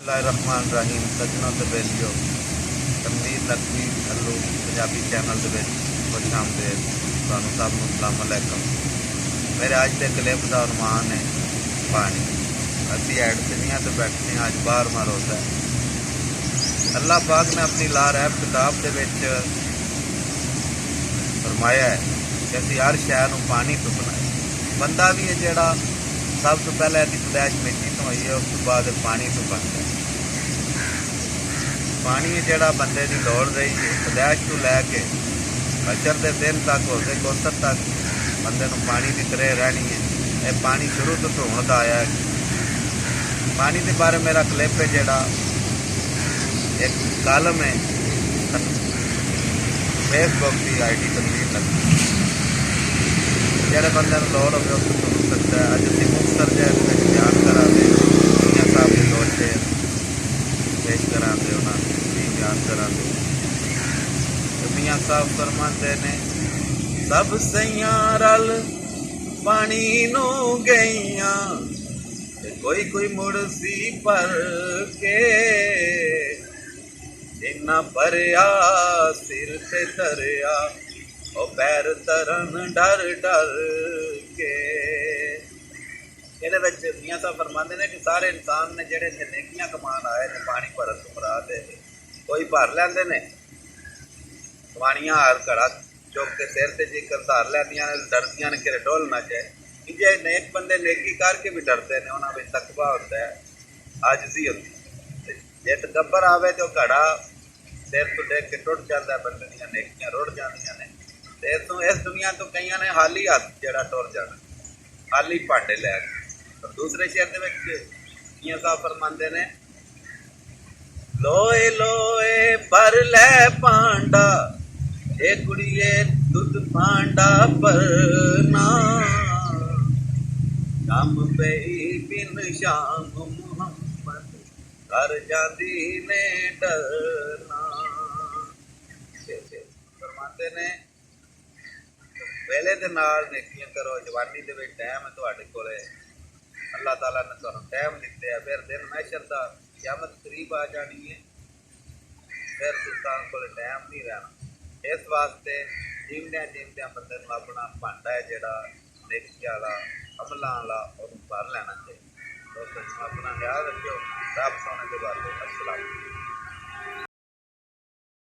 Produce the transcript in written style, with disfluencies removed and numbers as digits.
बिस्मिल्लाहिर्रहमानिर्रहीम सज्जनों ते बेलियो तनवीर नकवी अल्लू पंजाबी चैनल दे विच खुश आमदेद तुहानूं सब नूं अस्सलाम अलैकुम। मेरे अज के क्लिप का अनुमान है पानी। असी हैड दुनिया तो बैठे अज 12वां रोज़ा है। अल्लाह पाक ने अपनी ला रहब किताब के विच फरमाया है कि असी हर शय नूं पानी तो बनाए। बंदा भी है जिहड़ा सब तो पहले इसकी पैदाइश मिट्टी तो हुई है, उस तो बाद पानी तो बनता है। पानी जोड़ा बंदे की दौड़ रही है पैदाइश तो लैके बचर के दिन तक होते कोसर तक बंदे को पानी की तरह रहनी है। यह पानी शुरू तो धोने का आया है। पानी के बारे मेरा क्लिप है जोड़ा एक कालम है फेसबुक की ID तनवीर नकवी। जोड़े बंदे को लौड़ हो सुन सकता है। अज असी मुख्तर जैसे बयान करा दे मियाँ साहब के दो शेर पेश करा दे उन्होंने बयान करा दे। तो मियाँ साहब फरमाते ने सब सैयां रल पानी नू गईयां कोई कोई मुड़सी पर के इन्ना भरिया सिर से दरिया ओ पैर तरन डर डर के। ये मियाँ साहब फरमाते ने कि सारे इंसान ने जेडे नेकियां कमान आए ने पानी भरन तो मुराद है। कोई भर लेंदे ने पानियां हर घड़ा चुक के सिर से जिक्र धार लैंदियां ने डरदियां ने कि डोल ना जाए। जे नेक बंदे नेकी करके भी डरते हैं उन्होंने तकवा होता है, आजजी होती है। जे तकबर आवे तो घड़ा सिर तो देख के टुट जाता है, बंदे दी नेकियां रुड़ जांदियां ने। तो इस दुनिया तो कई ने हाली हथ जरा टुर जाना, हाली भांडे लै गए। दूसरे शेर के मियाँ साहब फरमाते ने लोए लोए भर लै पांडा ए कुड़िए दुध पांडा भरना कम पई बिन शाम मुहम्मद कर जाती ने डरना। फरमाते ने वेले दे नाल नेकियां करो, जवानी दे विच टाइम है तुहाडे कोले, अल्लाह ताला ने तुहानूं टाइम दिते है। फिर दिन महशर दा क़यामत करीब आ जानी है, फिर तुसां कोले टाइम नहीं रहना। इस वास्ते जीवदियां जीवदियां बंदे नूं अपना भांडा है जिहड़ा नेकी वाला अमलां वाला उहनूं भर लेना चाहिए। दोस्तों अपना ख्याल रखियो। रब सोने के बाद अस्सलाम।